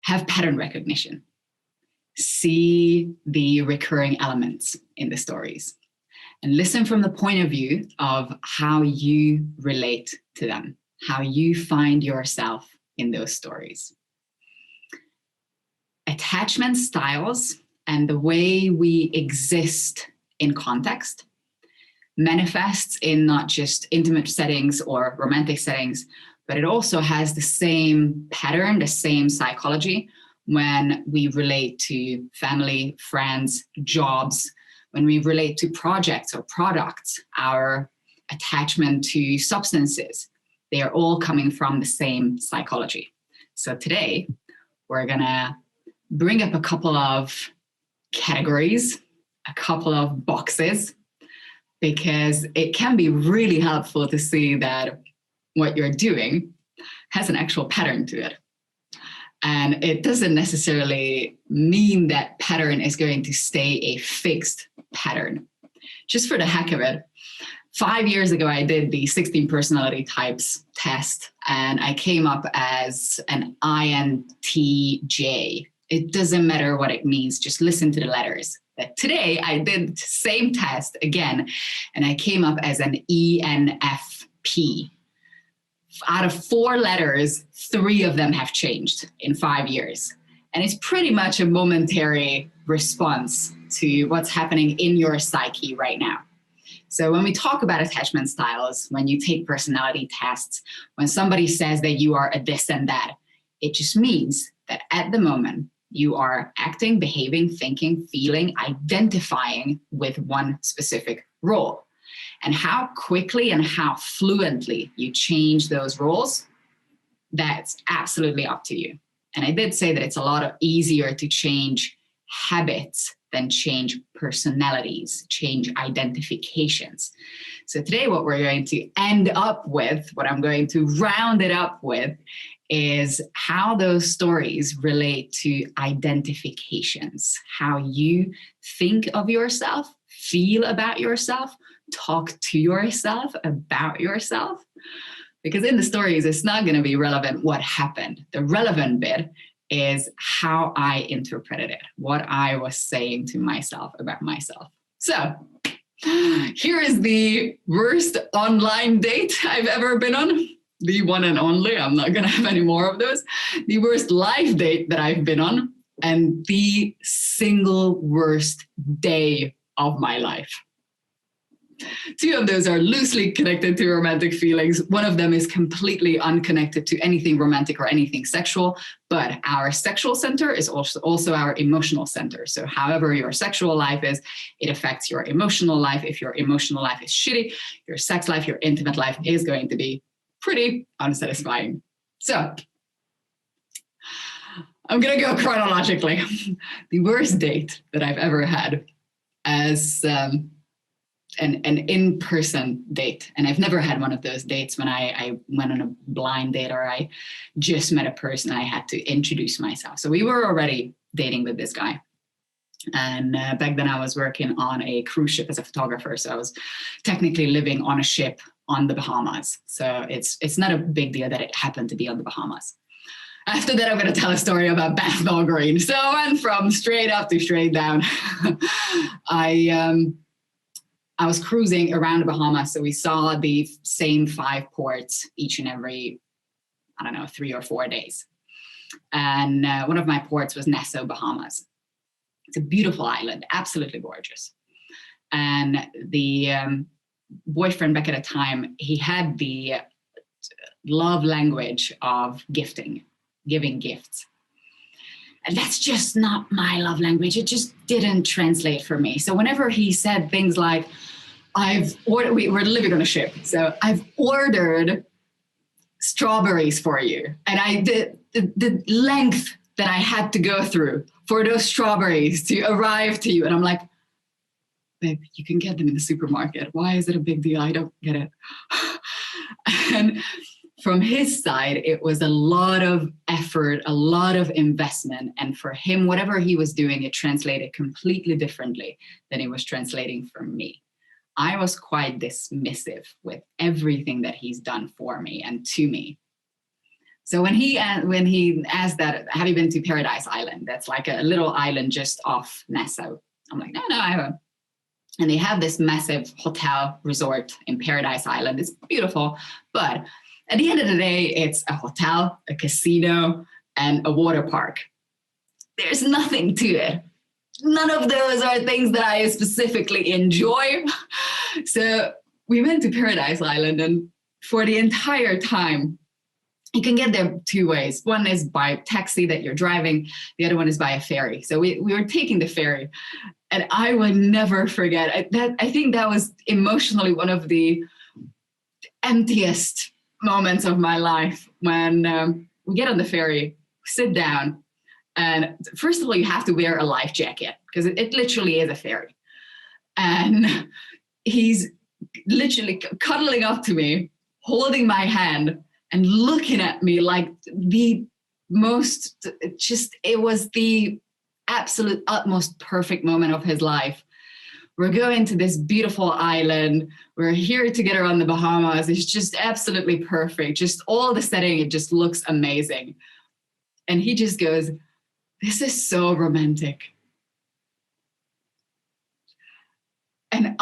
have pattern recognition. See the recurring elements in the stories and listen from the point of view of how you relate to them, how you find yourself in those stories. Attachment styles and the way we exist in context manifests in not just intimate settings or romantic settings, but it also has the same pattern, the same psychology when we relate to family, friends, jobs, when we relate to projects or products, our attachment to substances. They are all coming from the same psychology. So today, we're gonna bring up a couple of categories, a couple of boxes, because it can be really helpful to see that what you're doing has an actual pattern to it. And it doesn't necessarily mean that pattern is going to stay a fixed pattern. Just for the heck of it, 5 years ago, I did the 16 personality types test, and I came up as an INTJ. It doesn't matter what it means, just listen to the letters. But today, I did the same test again, and I came up as an ENFP. Out of 4 letters, 3 of them have changed in 5 years. And it's pretty much a momentary response to what's happening in your psyche right now. So when we talk about attachment styles, when you take personality tests, when somebody says that you are a this and that, it just means that at the moment, you are acting, behaving, thinking, feeling, identifying with one specific role. And how quickly and how fluently you change those roles, that's absolutely up to you. And I did say that it's a lot easier to change habits than change personalities, change identifications. So today what we're going to end up with, what I'm going to round it up with, is how those stories relate to identifications, how you think of yourself, feel about yourself, talk to yourself about yourself. Because in the stories, it's not going to be relevant what happened. The relevant bit is how I interpreted it, what I was saying to myself about myself. So here is the worst online date I've ever been on. The one and only. I'm not going to have any more of those. The worst live date that I've been on, and the single worst day of my life. 2 of those are loosely connected to romantic feelings. One of them is completely unconnected to anything romantic or anything sexual, but our sexual center is also our emotional center. So however your sexual life is, it affects your emotional life. If your emotional life is shitty, your sex life, your intimate life is going to be pretty unsatisfying. So I'm going to go chronologically. The worst date that I've ever had as an in-person date. And I've never had one of those dates when I went on a blind date or I just met a person and I had to introduce myself. So we were already dating with this guy. And back then I was working on a cruise ship as a photographer. So I was technically living on a ship on the Bahamas. So it's not a big deal that it happened to be on the Bahamas. After that, I'm going to tell a story about Bethnal Green. So I went from straight up to straight down. I was cruising around the Bahamas, so we saw the same 5 ports each and every, 3 or 4 days. And one of my ports was Nassau, Bahamas. It's a beautiful island, absolutely gorgeous. And the boyfriend back at the time, he had the love language of giving gifts. And that's just not my love language. It just didn't translate for me. So whenever he said things like, we were living on a ship, so I've ordered strawberries for you. And the length that I had to go through for those strawberries to arrive to you. And I'm like, babe, you can get them in the supermarket. Why is it a big deal? I don't get it. And from his side, it was a lot of effort, a lot of investment. And for him, whatever he was doing, it translated completely differently than it was translating for me. I was quite dismissive with everything that he's done for me and to me. So when he asked that, have you been to Paradise Island? That's like a little island just off Nassau. I'm like, no, I haven't. And they have this massive hotel resort in Paradise Island. It's beautiful, but at the end of the day, it's a hotel, a casino, and a water park. There's nothing to it. None of those are things that I specifically enjoy. So we went to Paradise Island, and for the entire time, you can get there two ways. One is by taxi that you're driving. The other one is by a ferry. So we were taking the ferry, and I will never forget I think that was emotionally one of the emptiest moments of my life when we get on the ferry, sit down, and first of all, you have to wear a life jacket because it literally is a ferry. And he's literally cuddling up to me, holding my hand, and looking at me like the most, it was the absolute utmost perfect moment of his life. We're going to this beautiful island. We're here together on the Bahamas. It's just absolutely perfect. Just all the setting, it just looks amazing. And he just goes, this is so romantic. And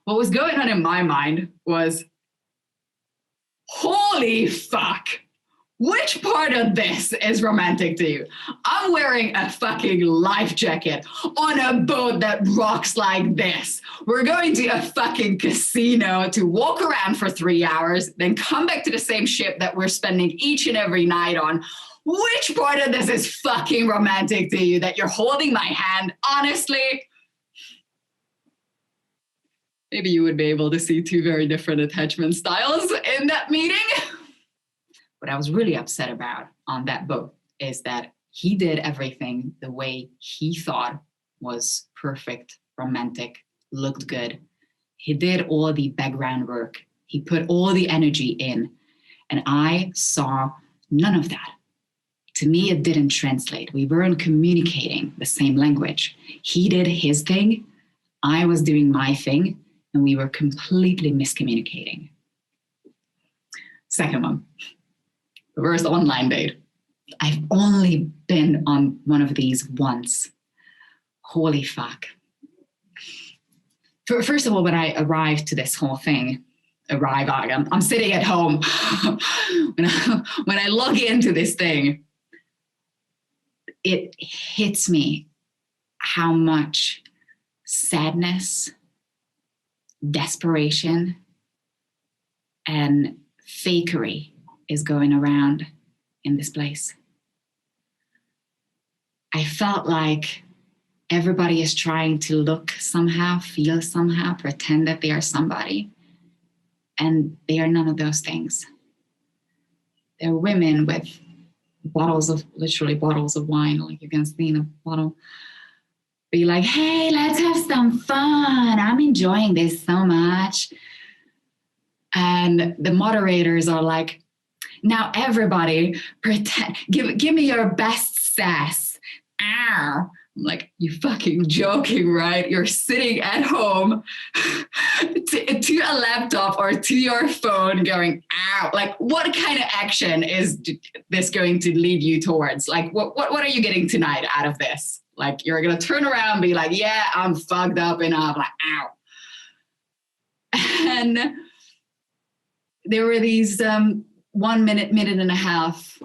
what was going on in my mind was, holy fuck, which part of this is romantic to you? I'm wearing a fucking life jacket on a boat that rocks like this. We're going to a fucking casino to walk around for 3 hours, then come back to the same ship that we're spending each and every night on. Which part of this is fucking romantic to you that you're holding my hand? Honestly, maybe you would be able to see two very different attachment styles in that meeting. What I was really upset about on that boat is that he did everything the way he thought was perfect, romantic, looked good. He did all the background work. He put all the energy in, and I saw none of that. To me, it didn't translate. We weren't communicating the same language. He did his thing, I was doing my thing, and we were completely miscommunicating. Second one, reverse online date. I've only been on one of these once. Holy fuck. First of all, when I arrived to this whole thing, I'm sitting at home. when I log into this thing, it hits me how much sadness, desperation, and fakery is going around in this place. I felt like everybody is trying to look somehow, feel somehow, pretend that they are somebody, and they are none of those things. They're women with literally bottles of wine, like you can see in a bottle. Be like, hey, let's have some fun. I'm enjoying this so much. And the moderators are like, now everybody pretend, give me your best sass. Ow. I'm like, you fucking joking, right? You're sitting at home to a laptop or to your phone going, ow. Like, what kind of action is this going to lead you towards? Like, what are you getting tonight out of this? Like, you're going to turn around and be like, yeah, I'm fucked up enough. Like, ow. And there were these 1 minute and a half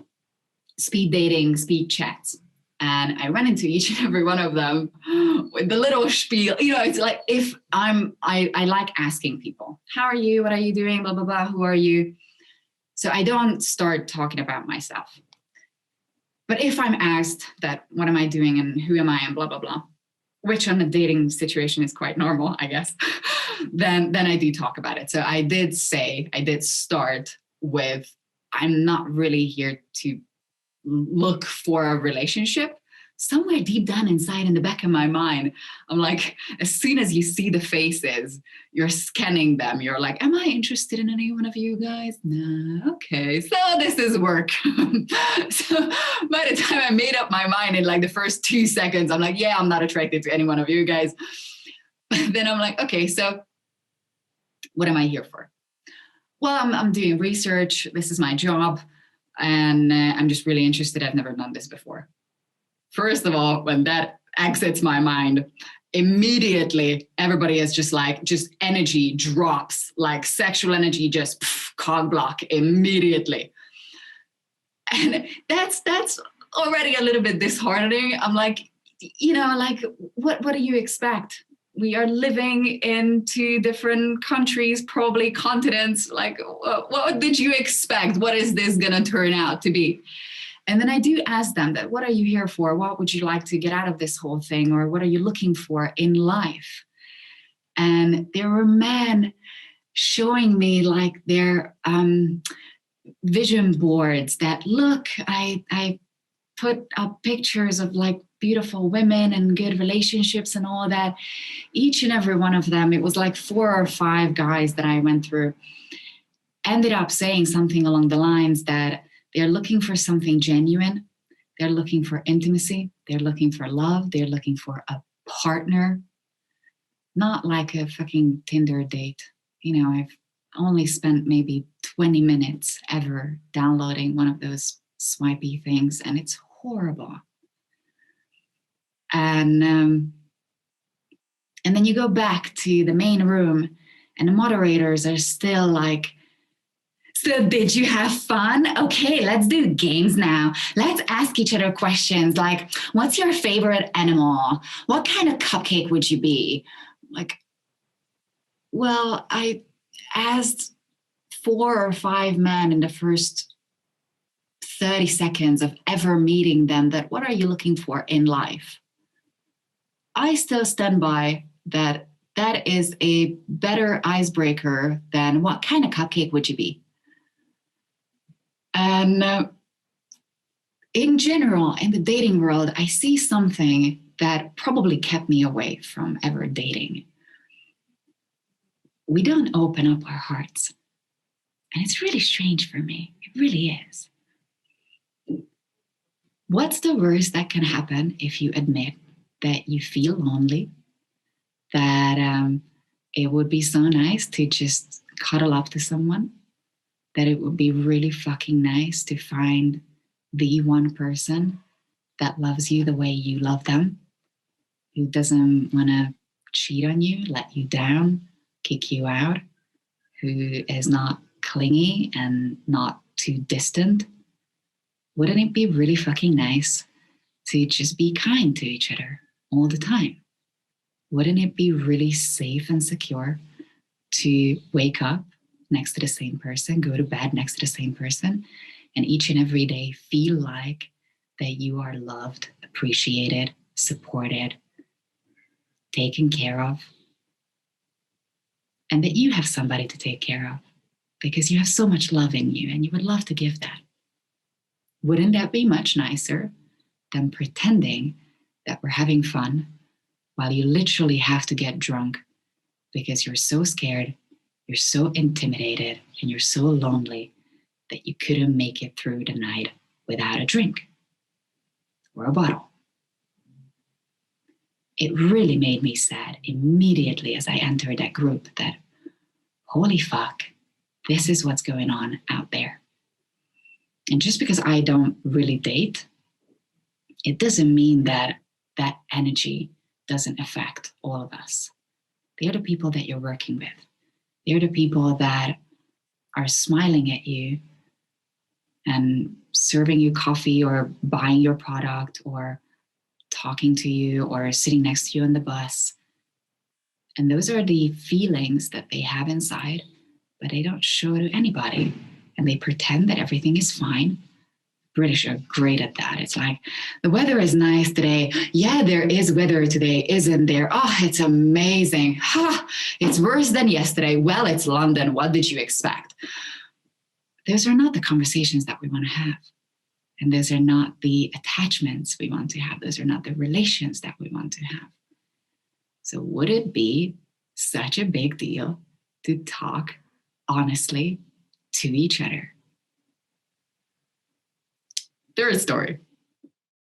speed dating, speed chats. And I went into each and every one of them with the little spiel. You know, it's like if I like asking people, how are you? What are you doing? Blah, blah, blah. Who are you? So I don't start talking about myself. But if I'm asked that, what am I doing and who am I and blah, blah, blah, which on a dating situation is quite normal, I guess, then I do talk about it. So I did start with, I'm not really here to look for a relationship. Somewhere deep down inside in the back of my mind, I'm like, as soon as you see the faces, you're scanning them. You're like, am I interested in any one of you guys? No, okay, so this is work. So by the time I made up my mind in like the first 2 seconds, I'm like, yeah, I'm not attracted to any one of you guys. Then I'm like, okay, so what am I here for? well, I'm doing research. This is my job. And I'm just really interested. I've never done this before. First of all, when that exits my mind, immediately everybody is just energy drops, like sexual energy, just cog block immediately. And that's already a little bit disheartening. I'm like, like what do you expect? We are living in 2 different countries, probably continents. Like, what did you expect? What is this going to turn out to be? And then I do ask them that, what are you here for? What would you like to get out of this whole thing? Or what are you looking for in life? And there were men showing me like their vision boards that, look, I put up pictures of like beautiful women and good relationships and all that. Each and every one of them, it was like 4 or 5 guys that I went through, ended up saying something along the lines that they're looking for something genuine. They're looking for intimacy. They're looking for love. They're looking for a partner, not like a fucking Tinder date. I've only spent maybe 20 minutes ever downloading one of those swipey things, and it's horrible. And then you go back to the main room, and the moderators are still like, so did you have fun? Okay, let's do games now. Let's ask each other questions like, what's your favorite animal? What kind of cupcake would you be? Like, well, I asked 4 or 5 men in the first 30 seconds of ever meeting them that, what are you looking for in life? I still stand by that is a better icebreaker than what kind of cupcake would you be? And in general, in the dating world, I see something that probably kept me away from ever dating. We don't open up our hearts. And it's really strange for me. It really is. What's the worst that can happen if you admit that you feel lonely, that it would be so nice to just cuddle up to someone, that it would be really fucking nice to find the one person that loves you the way you love them, who doesn't want to cheat on you, let you down, kick you out, who is not clingy and not too distant? Wouldn't it be really fucking nice to just be kind to each other all the time? Wouldn't it be really safe and secure to wake up next to the same person, go to bed next to the same person, and each and every day feel like that you are loved, appreciated, supported, taken care of, and that you have somebody to take care of because you have so much love in you and you would love to give that? Wouldn't that be much nicer than pretending that we're having fun while you literally have to get drunk because you're so scared, you're so intimidated, and you're so lonely that you couldn't make it through the night without a drink or a bottle? It really made me sad immediately as I entered that group that, holy fuck, this is what's going on out there. And just because I don't really date, it doesn't mean that that energy doesn't affect all of us. They're the people that you're working with. They're the people that are smiling at you and serving you coffee or buying your product or talking to you or sitting next to you on the bus. And those are the feelings that they have inside, but they don't show to anybody. And they pretend that everything is fine. British are great at that. It's like, the weather is nice today. Yeah, there is weather today, isn't there? Oh, it's amazing. Ha, it's worse than yesterday. Well, it's London. What did you expect? Those are not the conversations that we want to have. And those are not the attachments we want to have. Those are not the relations that we want to have. So would it be such a big deal to talk honestly to each other? Third story.